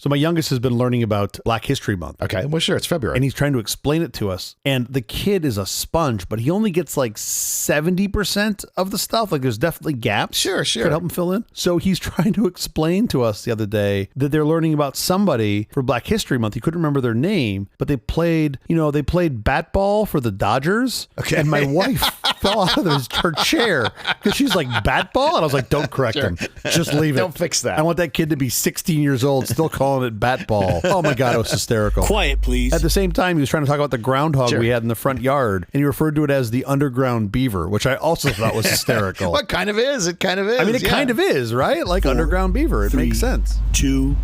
So my youngest has been learning about Black History Month. Okay, well, sure, it's February. And he's trying to explain it to us. And the kid is a sponge, but he only gets like 70% of the stuff. Like there's definitely gaps. Sure. Could help him fill in. So he's trying to explain to us the other day that they're learning about somebody for Black History Month. He couldn't remember their name, but they played bat ball for the Dodgers. Okay. And my wife fell out of her chair because she's like, bat ball? And I was like, don't correct him. Just leave it. Don't fix that. I want that kid to be 16 years old, still calling it bat ball. Oh my God, it was hysterical. Quiet, please. At the same time, he was trying to talk about the groundhog we had in the front yard, and he referred to it as the underground beaver, which I also thought was hysterical. Well, it kind of is. It kind of is. I mean, it kind of is, right? Like 4, underground beaver. It 3, makes sense. 2.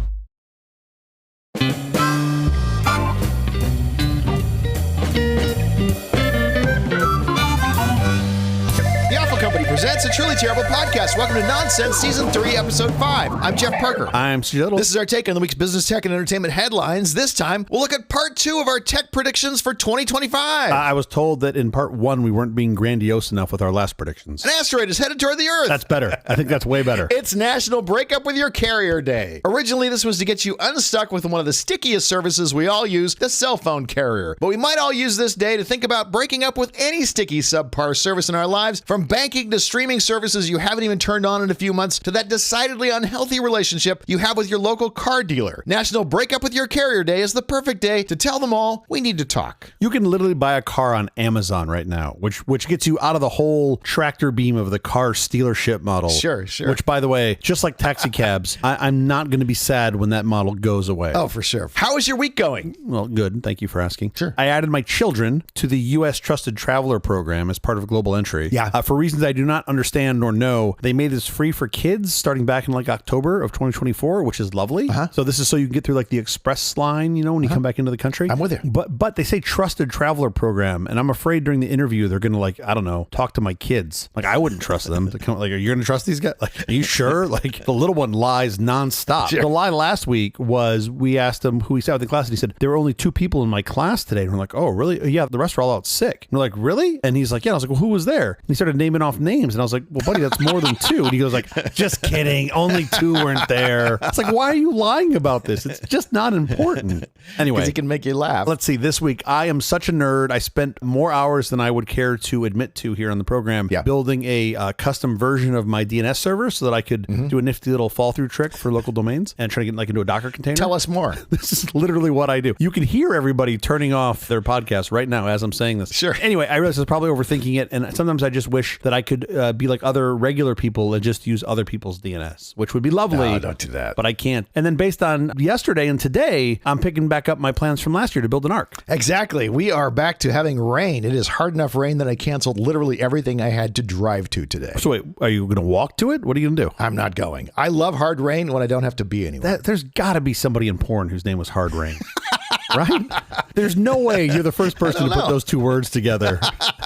Company presents a truly terrible podcast. Welcome to Nonsense Season 3, Episode 5. I'm Jeff Parker. I'm Seattle. This is our take on the week's business, tech, and entertainment headlines. This time, we'll look at Part 2 of our tech predictions for 2025. I was told that in Part 1, we weren't being grandiose enough with our last predictions. An asteroid is headed toward the Earth. That's better. I think that's way better. It's National Break Up With Your Carrier Day. Originally, this was to get you unstuck with one of the stickiest services we all use, the cell phone carrier. But we might all use this day to think about breaking up with any sticky subpar service in our lives, from banking to streaming services you haven't even turned on in a few months, to that decidedly unhealthy relationship you have with your local car dealer. National Break Up With Your Carrier Day is the perfect day to tell them all we need to talk. You can literally buy a car on Amazon right now, which gets you out of the whole tractor beam of the car stealership model. Sure. Which, by the way, just like taxi cabs, I'm not going to be sad when that model goes away. Oh, for sure. How is your week going? Well, good. Thank you for asking. Sure. I added my children to the U.S. Trusted Traveler program as part of Global Entry. Yeah. For reasons I do not understand nor know, they made this free for kids starting back in like October of 2024, which is lovely. So this is so you can get through like the express line, when you come back into the country. I'm with you. But they say Trusted Traveler program, and I'm afraid during the interview they're going to, like, I don't know, talk to my kids. Like, I wouldn't trust them. Like, are you going to trust these guys? Like, are you sure? Like, the little one lies nonstop. Sure. The lie last week was, we asked him who he sat with in class, and he said, there were only 2 people in my class today. And we're like, oh, really? Yeah, the rest are all out sick. And we're like, really? And he's like, yeah. And I was like, well, who was there? And he started naming off names. And I was like, well, buddy, that's more than 2. And he goes like, just kidding. Only 2 weren't there. It's like, why are you lying about this? It's just not important. Anyway. Because he can make you laugh. Let's see. This week, I am such a nerd. I spent more hours than I would care to admit to here on the program building a custom version of my DNS server so that I could do a nifty little fall-through trick for local domains and try to get like into a Docker container. Tell us more. This is literally what I do. You can hear everybody turning off their podcast right now as I'm saying this. Sure. Anyway, I realize I was probably overthinking it, and sometimes I just wish that I could be like other regular people and just use other people's DNS, which would be lovely. No, don't do that. But I can't. And then based on yesterday and today, I'm picking back up my plans from last year to build an Ark. Exactly. We are back to having rain. It is hard enough rain that I canceled literally everything I had to drive to today. So wait, are you going to walk to it? What are you going to do? I'm not going. I love hard rain when I don't have to be anywhere. There's got to be somebody in porn whose name was Hard Rain. Right? There's no way you're the first person to put those 2 words together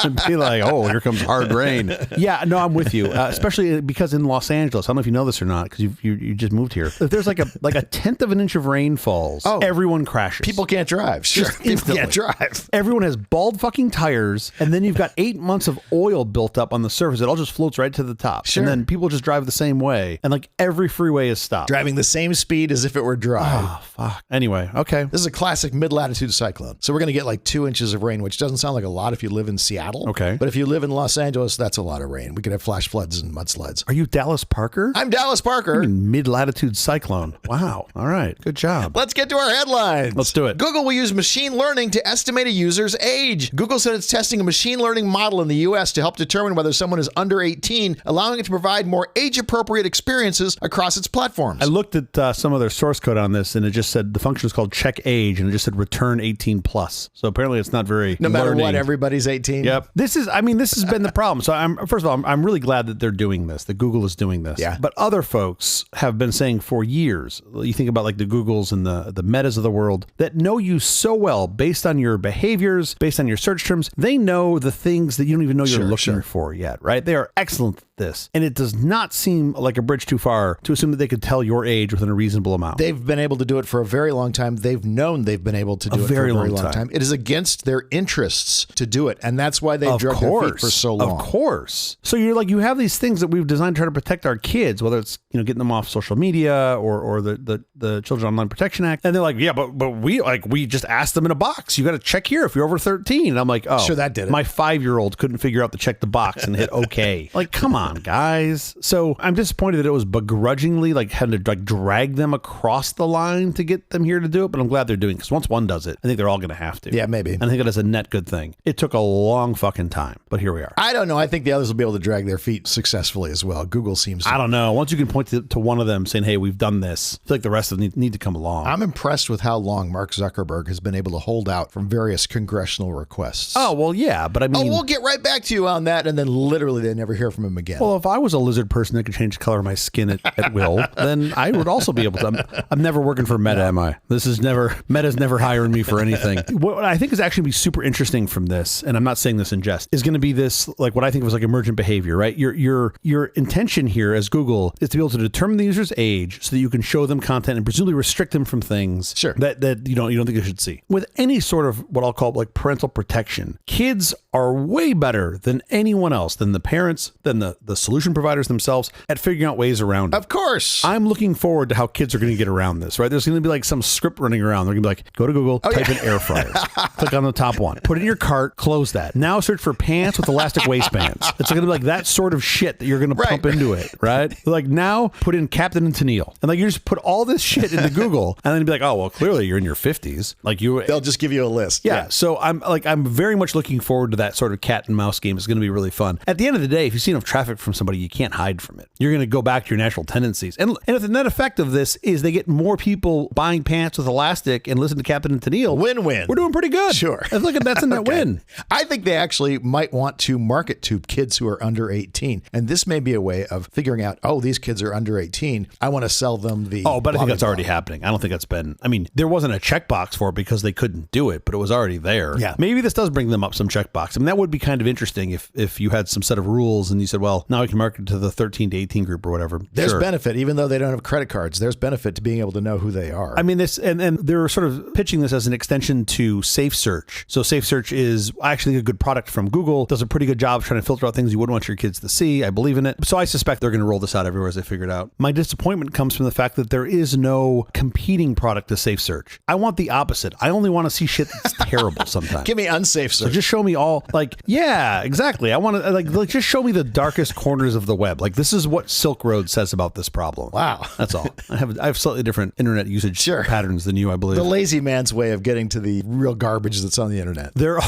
and be like, oh, here comes hard rain. Yeah, no, I'm with you. Especially because in Los Angeles, I don't know if you know this or not, because you just moved here. If there's like a tenth of an inch of rain falls, everyone crashes. People can't drive. Sure. People can't drive. Everyone has bald fucking tires, and then you've got 8 months of oil built up on the surface. It all just floats right to the top. Sure. And then people just drive the same way, and like every freeway is stopped. Driving the same speed as if it were dry. Oh, fuck. Anyway, okay. This is a classic mid-latitude cyclone. So we're going to get like 2 inches of rain, which doesn't sound like a lot if you live in Seattle. Okay. But if you live in Los Angeles, that's a lot of rain. We could have flash floods and mudslides. Are you Dallas Parker? I'm Dallas Parker. Mid-latitude cyclone. Wow. All right. Good job. Let's get to our headlines. Let's do it. Google will use machine learning to estimate a user's age. Google said it's testing a machine learning model in the U.S. to help determine whether someone is under 18, allowing it to provide more age-appropriate experiences across its platforms. I looked at some of their source code on this, and it just said the function is called check age, and it just said return 18 plus. So apparently it's not very No matter learning. what, everybody's 18. Yep. This has been the problem. So first of all, I'm really glad that they're doing this, that Google is doing this. Yeah. But other folks have been saying for years, you think about like the Googles and the Metas of the world that know you so well based on your behaviors, based on your search terms. They know the things that you don't even know you're looking for yet, right? They are excellent this. And it does not seem like a bridge too far to assume that they could tell your age within a reasonable amount. They've been able to do it for a very long time. They've known they've been able to do it for a very long time. It is against their interests to do it. And that's why they've drugged their feet for so long. Of course. So you're like, you have these things that we've designed to try to protect our kids, whether it's, getting them off social media or the Children Online Protection Act. And they're like, yeah, but we just asked them in a box. You got to check here if you're over 13. And I'm like, oh, sure, that did it. My 5-year-old couldn't figure out to check the box and hit okay. Like, come on, guys. So I'm disappointed that it was begrudgingly had to drag them across the line to get them here to do it. But I'm glad they're doing it, because once one does it, I think they're all going to have to. Yeah, maybe. And I think it is a net good thing. It took a long fucking time, but here we are. I don't know. I think the others will be able to drag their feet successfully as well. Google seems to. I don't know. Once you can point to one of them saying, hey, we've done this, I feel like the rest of them need to come along. I'm impressed with how long Mark Zuckerberg has been able to hold out from various congressional requests. Oh, well, yeah, but I mean... Oh, we'll get right back to you on that, and then literally they never hear from him again. Well, if I was a lizard person that could change the color of my skin at will, then I would also be able to. I'm never working for Meta, am I? Meta's never hiring me for anything. What I think is actually be super interesting from this, and I'm not saying this in jest, is going to be this, like what I think was like emergent behavior, right? Your intention here as Google is to be able to determine the user's age so that you can show them content and presumably restrict them from things that you don't think they should see. With any sort of what I'll call like parental protection, kids are way better than anyone else, than the parents, than the solution providers themselves at figuring out ways around it. Of course. I'm looking forward to how kids are going to get around this, right? There's going to be like some script running around. They're going to be like, go to Google, type in air fryers, click on the top one, put it in your cart, close that. Now search for pants with elastic waistbands. It's going to be like that sort of shit that you're going to pump into it, right? Like now put in Captain and Tennille. And like you just put all this shit into Google and then be like, oh, well, clearly you're in your 50s. Like they'll just give you a list. Yeah. So I'm very much looking forward to that sort of cat and mouse game. It's going to be really fun. At the end of the day, if you see enough traffic from somebody, you can't hide from it. You're going to go back to your natural tendencies. And if the net effect of this is they get more people buying pants with elastic and listen to Captain and Tennille, win-win. We're doing pretty good. Sure. Look at that's a net win. I think they actually might want to market to kids who are under 18. And this may be a way of figuring out, oh, these kids are under 18. I want to sell them the... Oh, but I think that's already happening. I don't think that's been... I mean, there wasn't a checkbox for it because they couldn't do it, but it was already there. Yeah. Maybe this does bring them up some checkbox. I mean, that would be kind of interesting if you had some set of rules and you said, well, now we can market to the 13 to 18 group or whatever. There's benefit, even though they don't have credit cards. There's benefit to being able to know who they are. I mean, this, and they're sort of pitching this as an extension to Safe Search. So Safe Search is actually a good product from Google, does a pretty good job of trying to filter out things you wouldn't want your kids to see. I believe in it. So I suspect they're going to roll this out everywhere as they figure it out. My disappointment comes from the fact that there is no competing product to Safe Search. I want the opposite. I only want to see shit that's terrible sometimes. Give me unsafe search. So just show me all, like, yeah, exactly. I want to, like, just show me the darkest corners of the web. Like, this is what Silk Road says about this problem. Wow. That's all. I have slightly different internet usage patterns than you, I believe. The lazy man's way of getting to the real garbage that's on the internet. There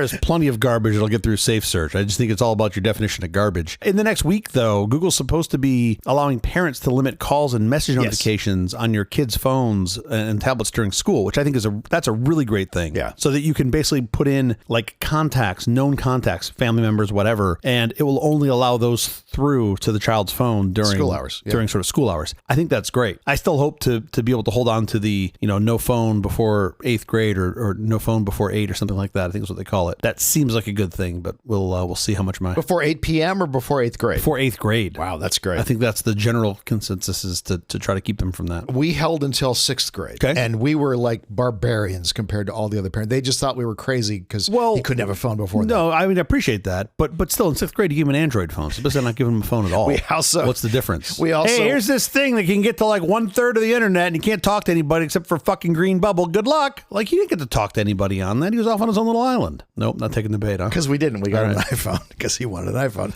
is plenty of garbage that'll get through Safe Search. I just think it's all about your definition of garbage. In the next week, though, Google's supposed to be allowing parents to limit calls and message notifications on your kids' phones and tablets during school, which I think that's a really great thing. Yeah. So that you can basically put in like contacts, known contacts, family members, whatever, and it will only allow those through to the child's phone during school hours. Yeah. During sort of school hours. I think that's great. I still hope to be able to hold on to the, no phone before 8th grade or no phone before 8 or something like that. I think is what they call it. That seems like a good thing, but we'll see how much before 8 p.m. or before 8th grade? Before 8th grade. Wow, that's great. I think that's the general consensus is to try to keep them from that. We held until 6th grade. Okay. And we were like barbarians compared to all the other parents. They just thought we were crazy because he couldn't have a phone before that. No, I mean, I appreciate that. But still, in 6th grade, you give them an Android phone. So they're not giving them a phone at all. What's the difference? Hey, here's this thing that can get to like 1/3 of the internet and you can't talk to anybody except for fucking Green Bubble. Good luck. Like, he didn't get to talk to anybody on that. He was off on his own little island. Nope, not taking the bait, huh? Because we didn't. We got an iPhone because he wanted an iPhone.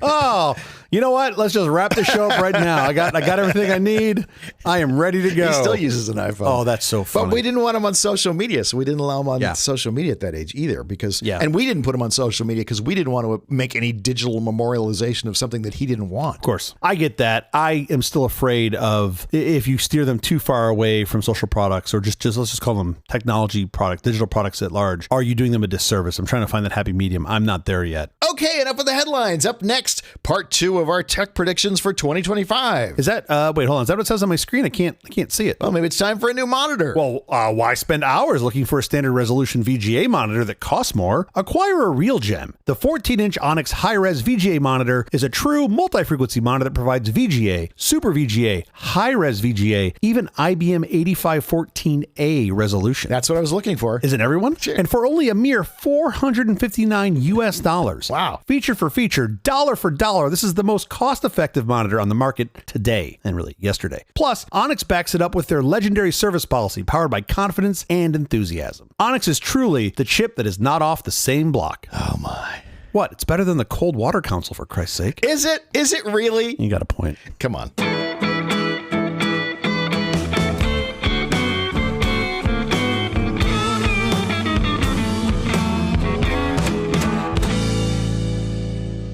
Oh, you know what? Let's just wrap the show up right now. I got everything I need. I am ready to go. He still uses an iPhone. Oh, that's so funny. But we didn't want him on social media, so we didn't allow him on social media at that age either. And we didn't put him on social media because we didn't want to make any digital memorialization of something that he didn't want. Of course. I get that. I am still afraid of if you steer them too far away from social products or just let's just call them technology product, digital products at large. Are you doing them a disservice? I'm trying to find that happy medium. I'm not there yet. Okay, enough of the headlines. Up next, part 2 of our tech predictions for 2025. Is that, wait, hold on. Is that what it says on my screen? I can't see it. Well, maybe it's time for a new monitor. Well, why spend hours looking for a standard resolution VGA monitor that costs more? Acquire a real gem. The 14-inch ONYX HiRez VGA monitor is a true multi-frequency monitor that provides VGA, Super VGA, HiRez VGA, even IBM 8514A resolution. That's what I was looking for. Isn't everyone? Sure. And for only a mere $459 US. Wow. Feature for feature, dollar for dollar, this is the most cost-effective monitor on the market today, and really yesterday. Plus, ONYX backs it up with their legendary service policy powered by confidence and enthusiasm. ONYX is truly the chip that is not off the same block. Oh my. What? It's better than the Cold Water Council, for Christ's sake. Is it? Is it really? You got a point. Come on.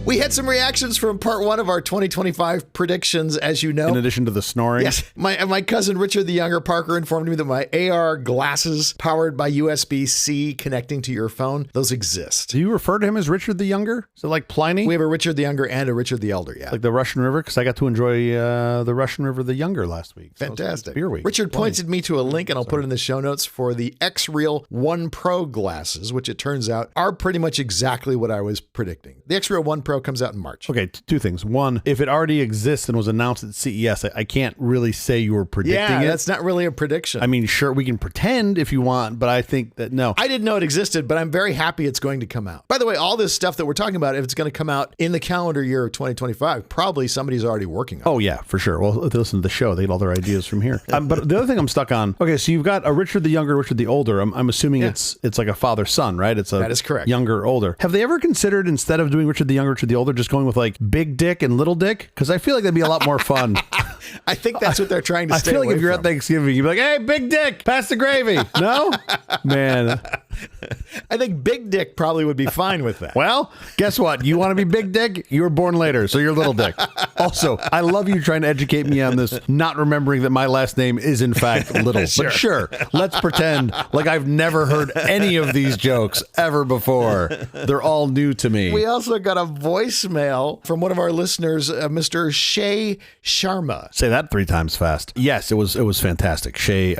We had some reactions from part 1 of our 2025 predictions, as you know. In addition to the snoring. Yes. My cousin Richard the Younger Parker informed me that my AR glasses powered by USB-C connecting to your phone, those exist. Do you refer to him as Richard the Younger? Is it like Pliny? We have a Richard the Younger and a Richard the Elder, yeah. Like the Russian River? Because I got to enjoy the Russian River the Younger last week. So Fantastic. Beer week. Richard pointed me to a link, and I'll put it in the show notes, for the X-Real 1 Pro glasses, which it turns out are pretty much exactly what I was predicting. The X-Real 1 Pro comes out in March. Okay, two things. One, if it already exists and was announced at CES, I can't really say you were predicting it. That's not really a prediction. I mean, sure, we can pretend if you want, but I think that no. I didn't know it existed, but I'm very happy it's going to come out. By the way, all this stuff that we're talking about, if it's going to come out in the calendar year of 2025, probably somebody's already working on it. Oh, yeah, for sure. Well, if they listen to the show, they get all their ideas from here. But the other thing I'm stuck on, okay, so you've got a Richard the Younger, Richard the Older. I'm assuming it's like a father-son, right? That is correct. Younger, older. Have they ever considered, instead of doing Richard the Younger, Richard the Older, just going with like Big Dick and Little Dick? Because I feel like that'd be a lot more fun. I think that's what they're trying to stay away from. I feel like if you're at Thanksgiving, you'd be like, hey, Big Dick, pass the gravy. No? Man. I think Big Dick probably would be fine with that. Well, guess what? You want to be Big Dick? You were born later, so you're Little Dick. Also, I love you trying to educate me on this, not remembering that my last name is in fact Little. Sure. But sure, let's pretend like I've never heard any of these jokes ever before. They're all new to me. We also got a voicemail from one of our listeners, Mr. Shay Sharma. Say that 3 times fast. Yes, it was fantastic. Shay,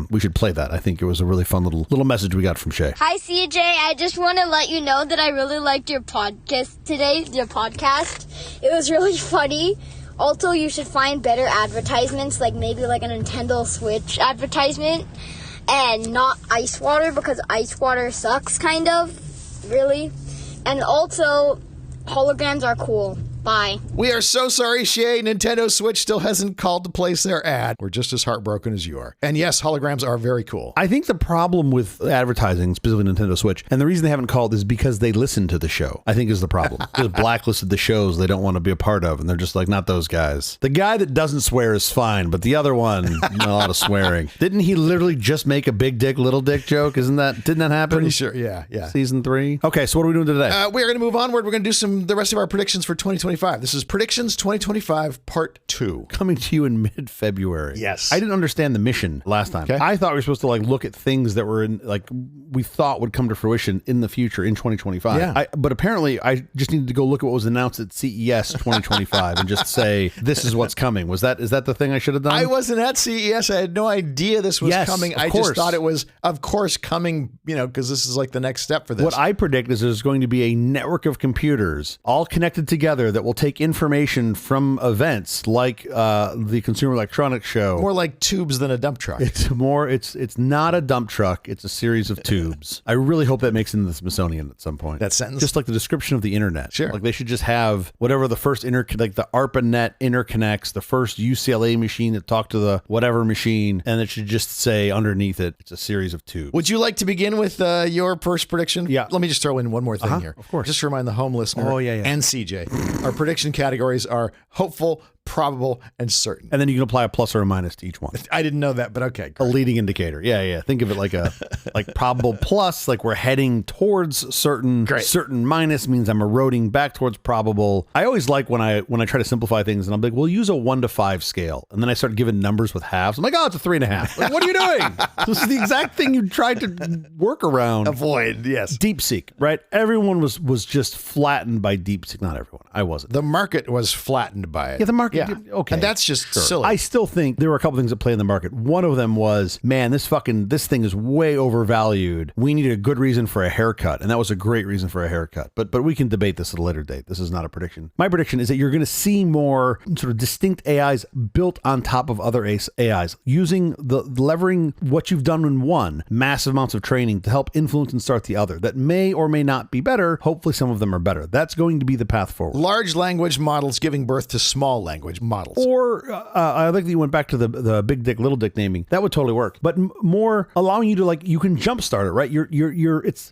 we should play that. I think it was a really fun little message we got from Shay. Hi, CJ. I just want to let you know that I really liked your podcast today, your podcast. It was really funny. Also, you should find better advertisements, like maybe like a Nintendo Switch advertisement, and not ice water, because ice water sucks, kind of, really. And also, holograms are cool. Bye. We are so sorry, Shay. Nintendo Switch still hasn't called to place their ad. We're just as heartbroken as you are. And yes, holograms are very cool. I think the problem with advertising, specifically Nintendo Switch, and the reason they haven't called is because they listen to the show, I think is the problem. Just blacklisted the shows they don't want to be a part of, and they're just like, not those guys. The guy that doesn't swear is fine, but the other one, a lot of swearing. Didn't he literally just make a Big Dick, Little Dick joke? Didn't that happen? Pretty sure, yeah. Season 3? Okay, so what are we doing today? We're going to move onward. We're going to do the rest of our predictions for 2025. This is Predictions 2025 Part 2. Coming to you in mid-February. Yes. I didn't understand the mission last time. Okay. I thought we were supposed to like look at things that were in like we thought would come to fruition in the future in 2025. Yeah. But apparently I just needed to go look at what was announced at CES 2025 and just say, this is what's coming. Is that the thing I should have done? I wasn't at CES. I had no idea this was coming. I just thought it was, of course, coming, because this is like the next step for this. What I predict is there's going to be a network of computers all connected together that will take information from events like the Consumer Electronics Show. More like tubes than a dump truck. It's not a dump truck. It's a series of tubes. I really hope that makes it into the Smithsonian at some point. That sentence? Just like the description of the internet. Sure. Like they should just have whatever the first like the ARPANET interconnects, the first UCLA machine that talked to the whatever machine, and it should just say underneath it, it's a series of tubes. Would you like to begin with your first prediction? Yeah. Let me just throw in one more thing here. Of course. Just to remind the home listener and CJ, our prediction categories are hopeful, probable, and certain. And then you can apply a plus or a minus to each one. I didn't know that, but okay. A leading indicator. Yeah. Think of it like a probable plus, like we're heading towards certain. Great. Certain minus means I'm eroding back towards probable. I always like when I try to simplify things and I'm like, we'll use a 1 to 5 scale. And then I start giving numbers with halves. I'm like, oh, it's a 3.5. Like, what are you doing? This is the exact thing you tried to work around. Avoid, yes. DeepSeek, right? Everyone was just flattened by DeepSeek. Not everyone. I wasn't. The market was flattened by it. Yeah, the market. Yeah. Okay. And that's just silly. I still think there were a couple things that play in the market. One of them was, man, this thing is way overvalued. We need a good reason for a haircut. And that was a great reason for a haircut. But we can debate this at a later date. This is not a prediction. My prediction is that you're going to see more sort of distinct AIs built on top of other AIs, using levering what you've done in one, massive amounts of training to help influence and start the other that may or may not be better. Hopefully some of them are better. That's going to be the path forward. Large language models giving birth to small language models. Or I like that you went back to the big dick, little dick naming. That would totally work. But more allowing you to you can jumpstart it, right?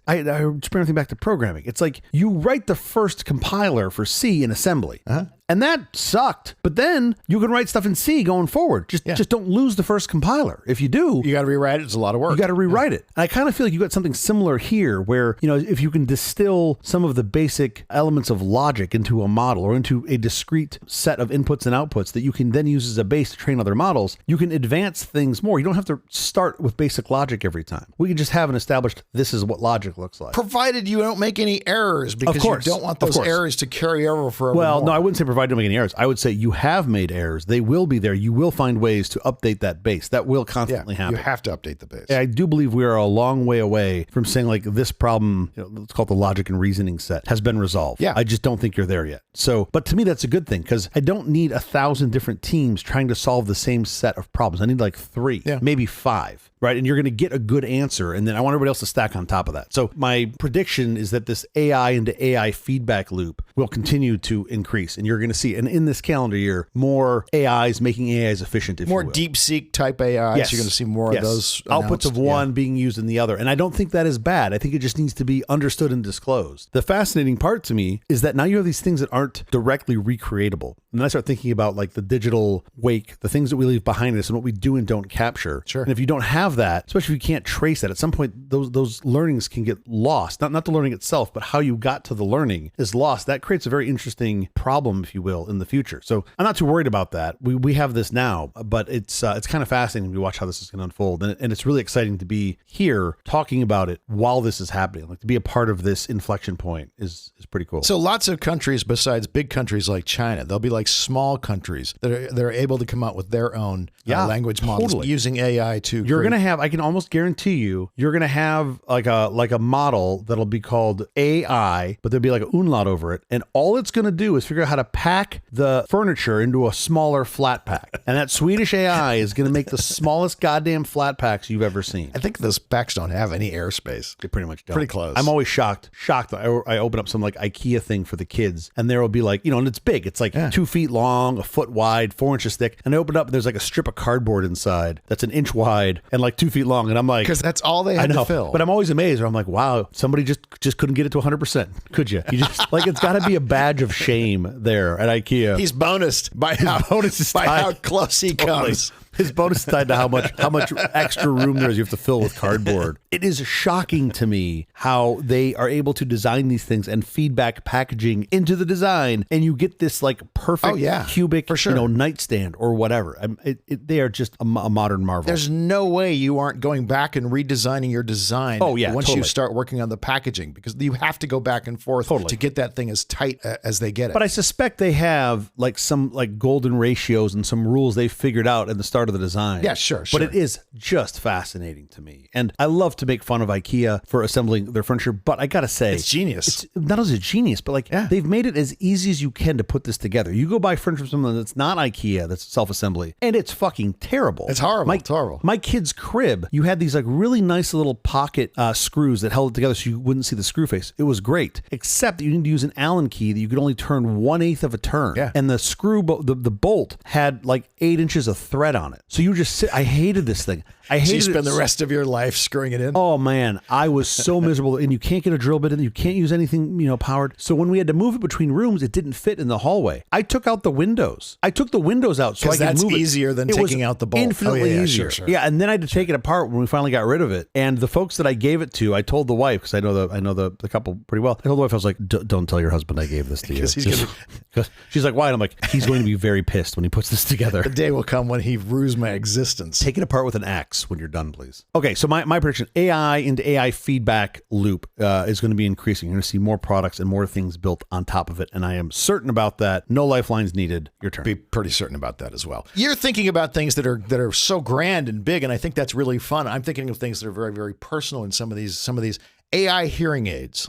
I bring everything back to programming. It's like you write the first compiler for C in assembly. Uh-huh. And that sucked. But then you can write stuff in C going forward. Just don't lose the first compiler. If you do, you got to rewrite it. It's a lot of work. You got to rewrite it. And I kind of feel like you got something similar here where, if you can distill some of the basic elements of logic into a model or into a discrete set of inputs and outputs that you can then use as a base to train other models, you can advance things more. You don't have to start with basic logic every time. We can just have an established, this is what logic looks like. Provided you don't make any errors, because you don't want those errors to carry over forever. Well, no, I wouldn't say provided don't make any errors. I would say you have made errors. They will be there. You will find ways to update that base. That will constantly happen. You have to update the base. I do believe we are a long way away from saying this problem, let's call it the logic and reasoning set, has been resolved. Yeah. I just don't think you're there yet. So, but to me, that's a good thing because I don't need 1,000 different teams trying to solve the same set of problems. I need 3, maybe 5. Right. And you're going to get a good answer. And then I want everybody else to stack on top of that. So my prediction is that this AI into AI feedback loop will continue to increase. And you're going to see, and in this calendar year, more AIs making AIs efficient, if more you will. DeepSeek type AIs. Yes. You're going to see more of those outputs of one being used in the other. And I don't think that is bad. I think it just needs to be understood and disclosed. The fascinating part to me is that now you have these things that aren't directly recreatable. And then I start thinking about the digital wake, the things that we leave behind us and what we do and don't capture. Sure. And if you don't have that, especially if you can't trace that, at some point those learnings can get lost. Not the learning itself, but how you got to the learning is lost. That creates a very interesting problem, if you will, in the future. So I'm not too worried about that. We have this now, but it's kind of fascinating to watch how this is going to unfold. And it's really exciting to be here talking about it while this is happening. To be a part of this inflection point is pretty cool. So lots of countries besides big countries like China, they'll be small countries that are able to come out with their own language models using AI to. You're going to have, I can almost guarantee you're going to have like a model that'll be called AI, but there'll be a umlaut over it. And all it's going to do is figure out how to pack the furniture into a smaller flat pack. And that Swedish AI is going to make the smallest goddamn flat packs you've ever seen. I think those packs don't have any airspace. They pretty much don't. Pretty close. I'm always shocked. I open up some IKEA thing for the kids and there will be and it's big. It's 2 feet long, a foot wide, 4 inches thick. And I open it up and there's a strip of cardboard inside that's 1 inch wide and 2 feet long. And I'm like, because that's all they had to fill. But I'm always amazed. I'm like, wow, somebody just couldn't get it to 100%. Could you? You just it's got to be a badge of shame there at IKEA. He's bonused by how close he comes. His bonus is tied to how much extra room there is you have to fill with cardboard. It is shocking to me how they are able to design these things and feedback packaging into the design, and you get this perfect cubic, for sure, nightstand or whatever. They are just a modern marvel. There's no way you aren't going back and redesigning your design. Once you start working on the packaging, because you have to go back and forth to get that thing as tight as they get it. But I suspect they have some golden ratios and some rules they figured out at the start of the design. Yeah, sure. But it is just fascinating to me. And I love to make fun of IKEA for assembling their furniture, but I gotta say, it's genius. It's not only genius, but they've made it as easy as you can to put this together. You go buy furniture from someone that's not IKEA, that's self-assembly, and it's fucking terrible. It's horrible. It's horrible. My kid's crib, you had these really nice little pocket screws that held it together so you wouldn't see the screw face. It was great, except that you need to use an Allen key that you could only turn 1/8 of a turn. Yeah. And the screw, the bolt had 8 inches of thread on it. on it. So you just sit. I hated this thing. I hated So you spend the rest of your life screwing it in? Oh man, I was so miserable. And you can't get a drill bit in. You can't use anything, powered. So when we had to move it between rooms, it didn't fit in the hallway. I took out the windows. I took the windows out so I could move it. That's easier than taking out the bolt. Infinitely easier. Sure. Yeah, and then I had to take it apart when we finally got rid of it. And the folks that I gave it to, I told the wife, because I know the couple pretty well. I told the wife, I was like, don't tell your husband I gave this to you. Because she's like, why? And I'm like, he's going to be very pissed when he puts this together. The day will come when he rues my existence. Take it apart with an axe when you're done, please. Okay, so my prediction, AI into AI feedback loop is going to be increasing. You're going to see more products and more things built on top of it, and I am certain about that. No lifelines needed. Your turn. Be pretty certain about that as well. You're thinking about things that are so grand and big, and I think that's really fun. I'm thinking of things that are very, very personal in some of these AI hearing aids.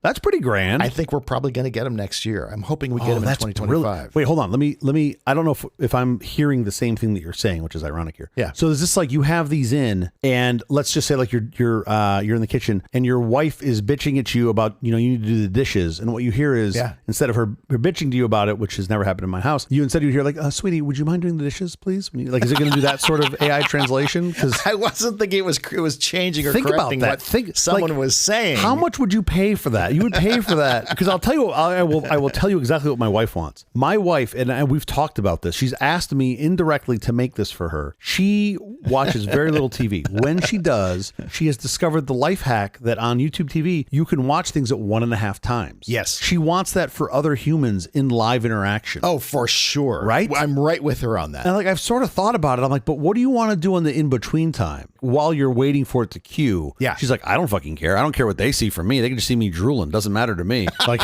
That's pretty grand. I think we're probably going to get them next year. I'm hoping we get them in 2025. Really, wait, hold on. Let me. I don't know if I'm hearing the same thing that you're saying, which is ironic here. Yeah. So is this like you have these in, and let's just say like you're in the kitchen, and your wife is bitching at you about you need to do the dishes, and what you hear is instead of her bitching to you about it, which has never happened in my house, you hear like, sweetie, would you mind doing the dishes, please? Like, is it going to do that sort of AI translation? Because I wasn't thinking it was changing or think correcting about that. what someone was saying. How much would you pay for that? You would pay for that because I'll tell you. I will tell you exactly what my wife wants. My wife, and we've talked about this. She's asked me indirectly to make this for her. She watches very little TV. When she does, she has discovered the life hack that on YouTube TV you can watch things at 1.5 times. Yes, she wants that for other humans in live interaction. Oh, for sure. Right? I'm right with her on that. And I've sort of thought about it. I'm like, but what do you want to do on the in between time while you're waiting for it to queue? Yeah. She's like, I don't fucking care. I don't care what they see from me. They can just see me drooling. Doesn't matter to me. Like,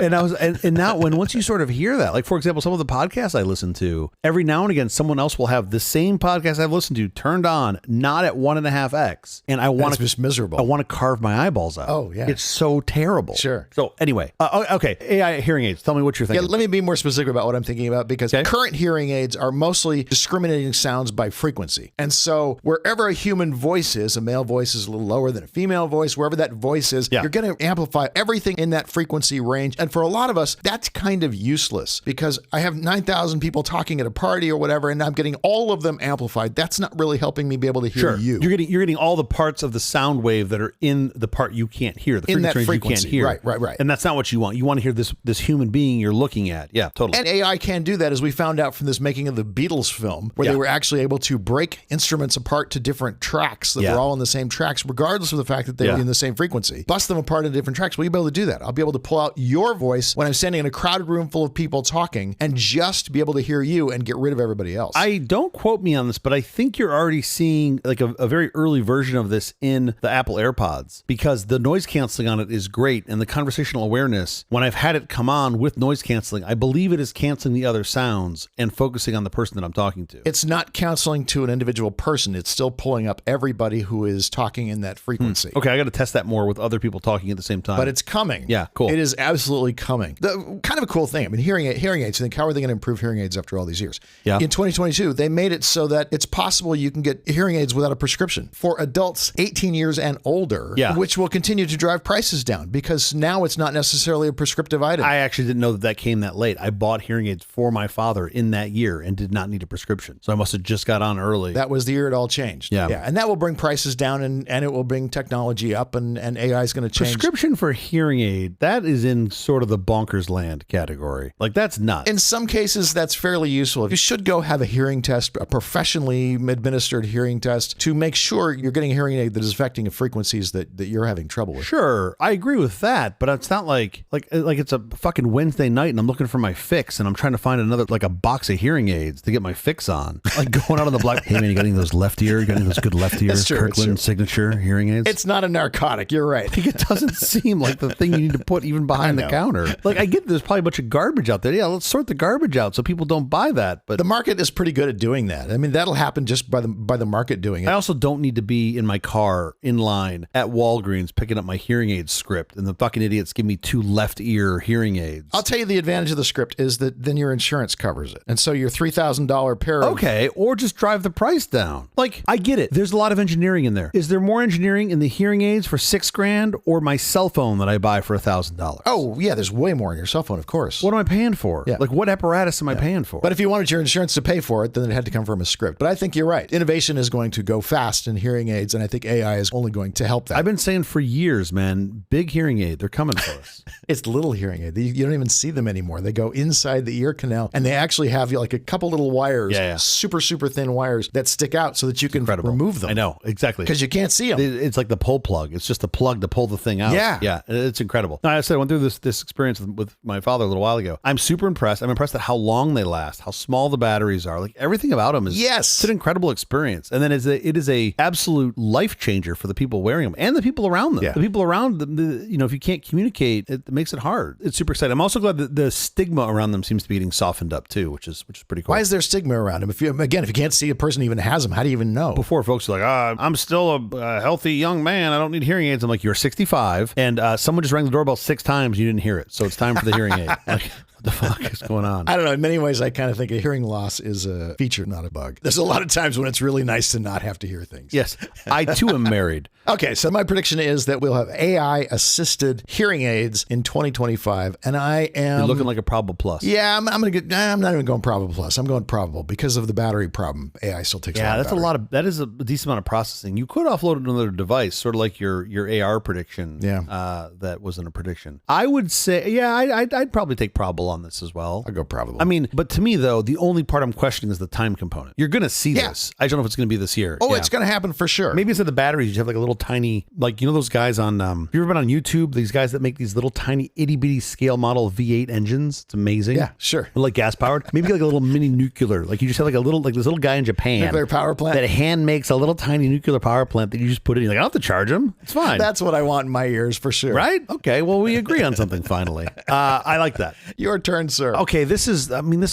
and now once you sort of hear that, like for example, some of the podcasts I listen to, every now and again, someone else will have the same podcast I've listened to turned on, not at 1.5x, and I want to just miserable. I want to carve my eyeballs out. Oh yeah, it's so terrible. Sure. So anyway, okay, AI hearing aids. Tell me what you're thinking. Yeah, let me be more specific about what I'm thinking about because current hearing aids are mostly discriminating sounds by frequency, and so wherever a human voice is, a male voice is a little lower than a female voice. Wherever that voice is, you're going to amplify everything in that frequency range. And for a lot of us, that's kind of useless because I have 9,000 people talking at a party or whatever, and I'm getting all of them amplified. That's not really helping me be able to hear you. You're getting all the parts of the sound wave that are in the part you can't hear, the in that frequency you can't hear. Right. And that's not what you want. You want to hear this human being you're looking at. Yeah, totally. And AI can do that, as we found out from this making of the Beatles film, where they were actually able to break instruments apart to different tracks that were all in the same tracks, regardless of the fact that they were in the same frequency. Bust them apart into different tracks. Will you be able to do that? I'll be able to pull out your voice when I'm standing in a crowded room full of people talking and just be able to hear you and get rid of everybody else. Don't quote me on this, but I think you're already seeing like a very early version of this in the Apple AirPods because the noise canceling on it is great. And the conversational awareness, when I've had it come on with noise canceling, I believe it is canceling the other sounds and focusing on the person that I'm talking to. It's not canceling to an individual person. It's still pulling up everybody who is talking in that frequency. Okay, I got to test that more with other people talking at the same time. But it's coming. Yeah, cool. It is absolutely coming. Kind of a cool thing. I mean, hearing aids, you think, how are they going to improve hearing aids after all these years? Yeah. In 2022, they made it so that it's possible you can get hearing aids without a prescription for adults 18 years and older, which will continue to drive prices down because now it's not necessarily a prescriptive item. I actually didn't know that came that late. I bought hearing aids for my father in that year and did not need a prescription. So I must have just got on early. That was the year it all changed. Yeah. And that will bring prices down and it will bring technology up and AI is going to change. Prescription for hearing aid, that is in sort of the bonkers land category. Like that's nuts. In some cases, that's fairly useful. You should go have a hearing test, a professionally administered hearing test to make sure you're getting a hearing aid that is affecting the frequencies that you're having trouble with. Sure, I agree with that, but it's not like it's a fucking Wednesday night and I'm looking for my fix and I'm trying to find another like a box of hearing aids to get my fix on. Like going out on the block, hey man, you getting those left ear? You getting those good left ear Kirkland signature hearing aids? It's not a narcotic. You're right. Like, it doesn't seem like the thing you need to put even behind the counter. Like I get there's probably a bunch of garbage out there. Yeah, let's sort the garbage out so people don't buy that. But the market is pretty good at doing that. I mean, that'll happen just by the market doing it. I also don't need to be in my car in line at Walgreens picking up my hearing aid script and the fucking idiots give me 2 left ear hearing aids. I'll tell you the advantage of the script is that then your insurance covers it. And so your $3,000 pair of... Okay, or just drive the price down. Like, I get it. There's a lot of engineering in there. Is there more engineering in the hearing aids for $6,000 or my cell phone that I buy for $1,000? Oh, yeah. Yeah, there's way more on your cell phone, of course. What am I paying for? Yeah. Like, what apparatus am I paying for? But if you wanted your insurance to pay for it, then it had to come from a script. But I think you're right. Innovation is going to go fast in hearing aids, and I think AI is only going to help that. I've been saying for years, man, big hearing aid, they're coming for us. It's little hearing aid. You don't even see them anymore. They go inside the ear canal, and they actually have like a couple little wires, super, super thin wires that stick out so that you can remove them. I know, exactly. Because you can't see them. It's like the pull plug. It's just a plug to pull the thing out. Yeah, it's incredible. Now, I said I went through this experience with my father a little while ago. I'm super impressed. I'm impressed at how long they last, how small the batteries are. Like everything about them is it's an incredible experience. And then it is a absolute life changer for the people wearing them and the people around them. Yeah. The people around them, if you can't communicate, it makes it hard. It's super exciting. I'm also glad that the stigma around them seems to be getting softened up too, which is pretty cool. Why is there stigma around them? If you can't see a person even has them, how do you even know? Before folks are like, I'm still a healthy young man. I don't need hearing aids. I'm like, you're 65 and someone just rang the doorbell 6 times. You didn't hear it. So it's time for the hearing aid. Like, what the fuck is going on? I don't know. In many ways, I kind of think a hearing loss is a feature, not a bug. There's a lot of times when it's really nice to not have to hear things. Yes. I, too, am married. Okay, so my prediction is that we'll have AI-assisted hearing aids in 2025, and I am... You're looking like a probable plus. Yeah, I'm not even going probable plus. I'm going probable because of the battery problem. AI still takes a lot of battery. That is a decent amount of processing. You could offload it to another device, sort of like your AR prediction. That wasn't a prediction. I would say, I'd probably take probable on this as well. I'll go probable. I mean, but to me, though, the only part I'm questioning is the time component. You're going to see this. I don't know if it's going to be this year. Oh, it's going to happen for sure. Maybe instead of the batteries, you have like a little tiny, like, those guys on, have you ever been on YouTube? These guys that make these little tiny itty bitty scale model V8 engines. It's amazing. Yeah, sure. They're like gas powered. Maybe like a little mini nuclear. Like you just have like this little guy in Japan. Nuclear power plant. That hand makes a little tiny nuclear power plant that you just put in. You're like, I don't have to charge them. It's fine. That's what I want in my ears for sure. Right? Okay. Well, we agree on something finally. I like that. Your turn, sir. Okay. This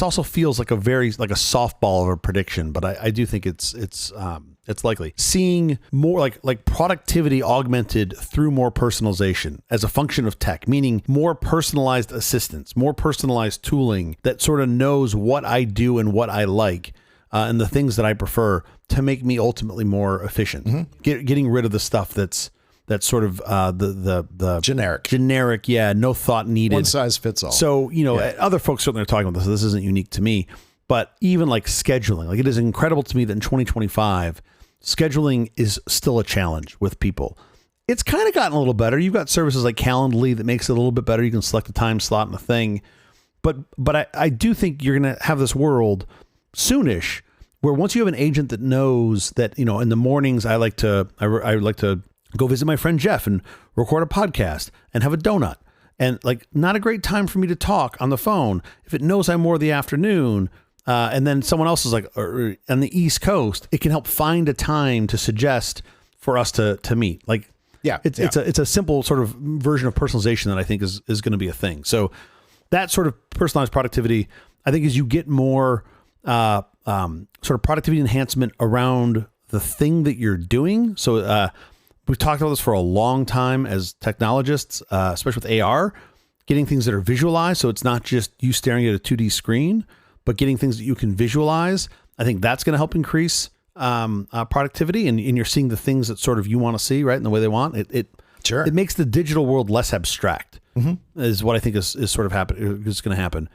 also feels like a softball of a prediction, but I do think it's likely. Seeing more like productivity augmented through more personalization as a function of tech, meaning more personalized assistance, more personalized tooling that sort of knows what I do and what I like and the things that I prefer to make me ultimately more efficient. Mm-hmm. Getting rid of the stuff that's sort of the generic, no thought needed. One size fits all. So, other folks certainly are talking about this. So this isn't unique to me, but even like scheduling, like it is incredible to me that in 2025, scheduling is still a challenge with people. It's kind of gotten a little better. You've got services like Calendly that makes it a little bit better. You can select a time slot and a thing. But I do think you're going to have this world soonish where once you have an agent that knows that, in the mornings I like to go visit my friend Jeff and record a podcast and have a donut. And like, not a great time for me to talk on the phone. If it knows I'm more the afternoon, and then someone else is like on the East Coast, it can help find a time to suggest for us to meet. Like, it's a simple sort of version of personalization that I think is going to be a thing. So that sort of personalized productivity, I think, as you get more sort of productivity enhancement around the thing that you're doing. So we've talked about this for a long time as technologists, especially with AR, getting things that are visualized. So it's not just you staring at a 2D screen, but getting things that you can visualize. I think that's going to help increase productivity, and you're seeing the things that sort of you want to see, right, in the way they want. It makes the digital world less abstract, is what I think is sort of is going to happen.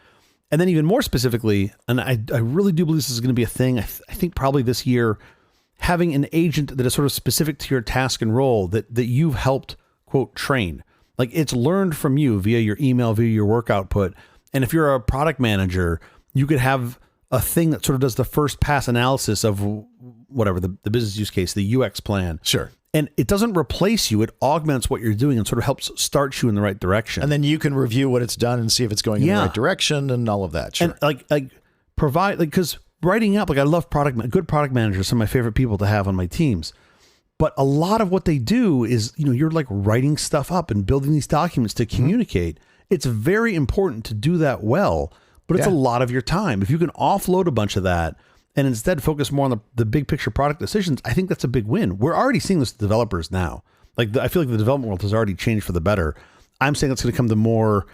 And then even more specifically, and I really do believe this is going to be a thing. I think probably this year, having an agent that is sort of specific to your task and role that you've helped, quote, train. Like it's learned from you via your email, via your work output. And if you're a product manager, you could have a thing that sort of does the first pass analysis of whatever, the business use case, the UX plan. Sure. And it doesn't replace you. It augments what you're doing and sort of helps start you in the right direction. And then you can review what it's done and see if it's going in the right direction and all of that. Sure. And like provide, like, because writing up, like I love good product managers, some of my favorite people to have on my teams. But a lot of what they do is, you're like writing stuff up and building these documents to communicate. It's very important to do that well, but it's a lot of your time. If you can offload a bunch of that and instead focus more on the big picture product decisions, I think that's a big win. We're already seeing this with developers now. Like I feel like the development world has already changed for the better. I'm saying it's going to come to more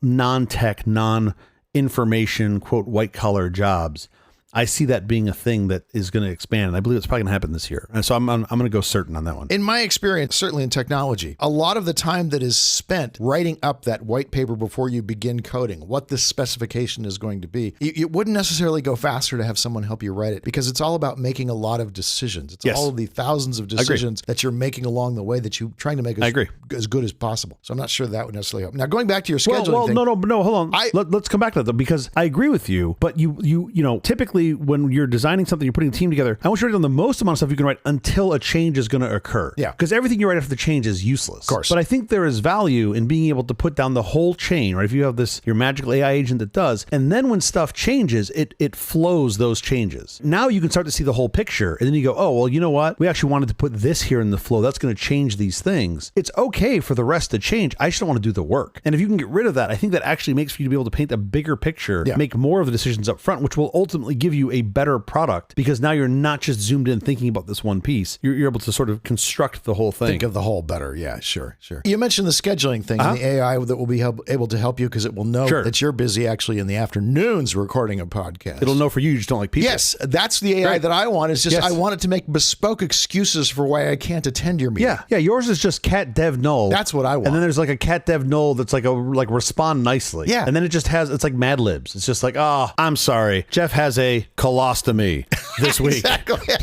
non-tech, non-information, quote, white collar jobs. I see that being a thing that is going to expand. And I believe it's probably going to happen this year. And so I'm going to go certain on that one. In my experience, certainly in technology, a lot of the time that is spent writing up that white paper before you begin coding, what the specification is going to be, it wouldn't necessarily go faster to have someone help you write it, because it's all about making a lot of decisions. It's all of the thousands of decisions that you're making along the way that you're trying to make as good as possible. So I'm not sure that would necessarily help. Now, going back to your scheduling thing. No, hold on. Let's come back to that, though, because I agree with you, but you know, typically when you're designing something, you're putting a team together, I want you to write down the most amount of stuff you can write until a change is going to occur. Yeah. Because everything you write after the change is useless. Of course. But I think there is value in being able to put down the whole chain, right? If you have your magical AI agent that does, and then when stuff changes, it flows those changes. Now you can start to see the whole picture, and then you go, oh, well, you know what? We actually wanted to put this here in the flow. That's going to change these things. It's okay for the rest to change. I just don't want to do the work. And if you can get rid of that, I think that actually makes for you to be able to paint a bigger picture, make more of the decisions up front, which will ultimately give you a better product, because now you're not just zoomed in thinking about this one piece. You're able to sort of construct the whole thing. Think of the whole better. Yeah, sure. You mentioned the scheduling thing and the AI that will be able to help you, because it will know that you're busy actually in the afternoons recording a podcast. It'll know for you just don't like people. Yes, that's the AI that I want. It's just I want it to make bespoke excuses for why I can't attend your meeting. Yeah. Yours is just cat dev null. That's what I want. And then there's like a cat dev null that's like respond nicely. Yeah. And then it's like Mad Libs. It's just like, oh, I'm sorry, Jeff has a colostomy this week. Exactly.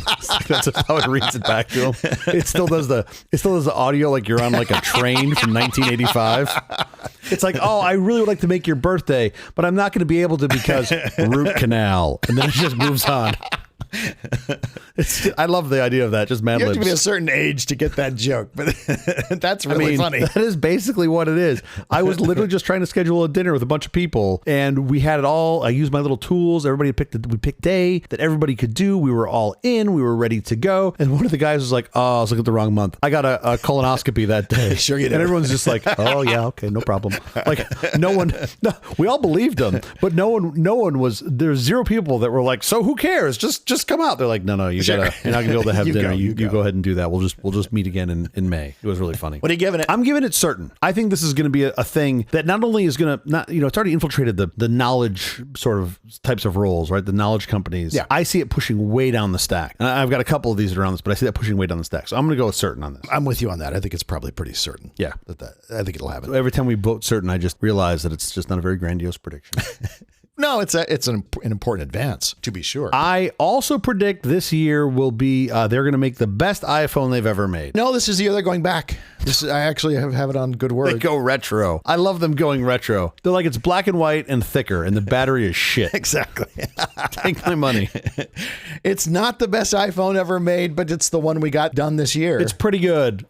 That's how it reads it back to him. It still does the audio like you're on like a train from 1985. It's like, oh, I really would like to make your birthday, but I'm not going to be able to because root canal. And then it just moves on. I love the idea of that. Just Mad Libs. You have to be a certain age to get that joke, but that's really funny. That is basically what it is. I was literally just trying to schedule a dinner with a bunch of people, and we had it all. I used my little tools. We picked day that everybody could do. We were all in. We were ready to go. And one of the guys was like, "Oh, I was looking at the wrong month. I got a colonoscopy that day." Sure you did. And everyone's just like, "Oh yeah, okay, no problem." Like no, we all believed him, but no one was. There's zero people that were like, "So who cares? Just come out." They're like, no, you're not gonna be able to have dinner. You go ahead and do that. We'll just meet again in May. It was really funny. What are you giving it? I'm giving it certain. I think this is going to be a thing that not only is going to it's already infiltrated the knowledge sort of types of roles, right? The knowledge companies. Yeah. I see it pushing way down the stack. And I've got a couple of these around this, but I see that pushing way down the stack. So I'm going to go with certain on this. I'm with you on that. I think it's probably pretty certain. Yeah. I think it'll happen. Every time we vote certain, I just realize that it's just not a very grandiose prediction. No, it's an important advance, to be sure. I also predict this year will be, they're going to make the best iPhone they've ever made. No, this is the year they're going back. I actually have it on good word. They go retro. I love them going retro. They're like, it's black and white and thicker, and the battery is shit. Exactly. Take my money. It's not the best iPhone ever made, but it's the one we got done this year. It's pretty good.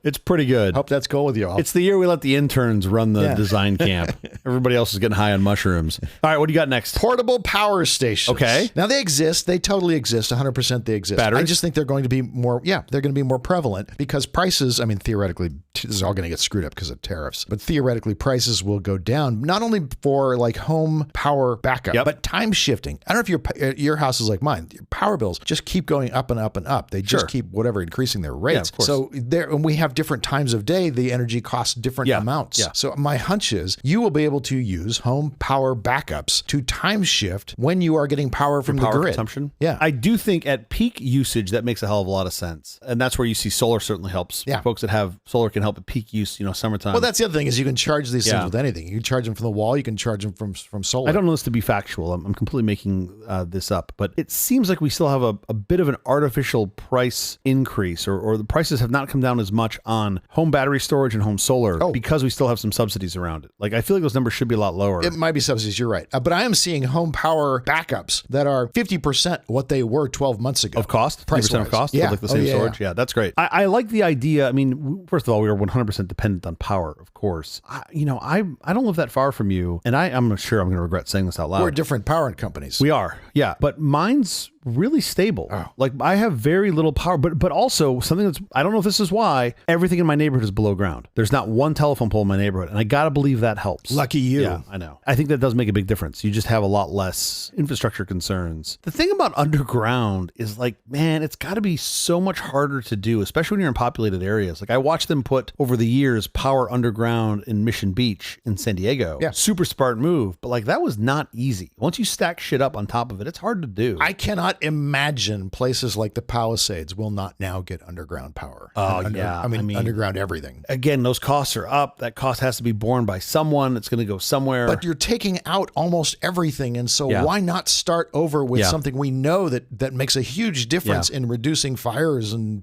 Hope that's cool with you all. It's the year we let the interns run the design camp. Everybody else is getting high on mushrooms. All right, what do you got next? Portable power stations. Okay. Now they exist. They totally exist. 100% they exist. Batteries? I just think they're going to be more, they're going to be more prevalent because prices, I mean, theoretically, this is all going to get screwed up because of tariffs, but theoretically prices will go down, not only for like home power backup, but time shifting. I don't know if your house is like mine. Your power bills just keep going up and up and up. They just keep increasing their rates. Yeah, of course. So when we have different times of day, the energy costs different amounts. Yeah. So my hunch is you will be able to use home power backups to time shift when you are getting power from the grid. Consumption. Yeah. I do think at peak usage, that makes a hell of a lot of sense. And that's where you see solar certainly helps. Yeah. Folks that have solar can help at peak use, summertime. Well, that's the other thing is you can charge these things with anything. You can charge them from the wall. You can charge them from solar. I don't know this to be factual. I'm completely making this up, but it seems like we still have a bit of an artificial price increase, or the prices have not come down as much on home battery storage and home solar because we still have some subsidies around it. Like, I feel like those numbers should be a lot lower. It might be subsidies. You're right. But I am seeing home power backups that are 50% what they were 12 months ago. Of cost? 50% of cost? Yeah. Like the same storage? Yeah, that's great. I like the idea. I mean, first of all, we are 100% dependent on power, of course. I don't live that far from you, and I'm sure I'm going to regret saying this out loud. We're different power companies. We are, yeah. But mine's really stable. Like, I have very little power, but also something that's, I don't know if this is why, everything in my neighborhood is below ground. There's not one telephone pole in my neighborhood, and I gotta believe that helps. Lucky you. Yeah, I know. I think that does make a big difference. You just have a lot less infrastructure concerns. The thing about underground is, like, man, it's gotta be so much harder to do, especially when you're in populated areas. Like, I watch them put over the years power underground in Mission Beach in San Diego. Yeah. Super smart move, but like that was not easy. Once you stack shit up on top of it, it's hard to do. I cannot imagine places like the Palisades will not now get underground power. Yeah. I mean, underground everything. Again, those costs are up. That cost has to be borne by someone. It's going to go somewhere. But you're taking out almost everything. And so Yeah. why not start over with Yeah. something we know that makes a huge difference in reducing fires and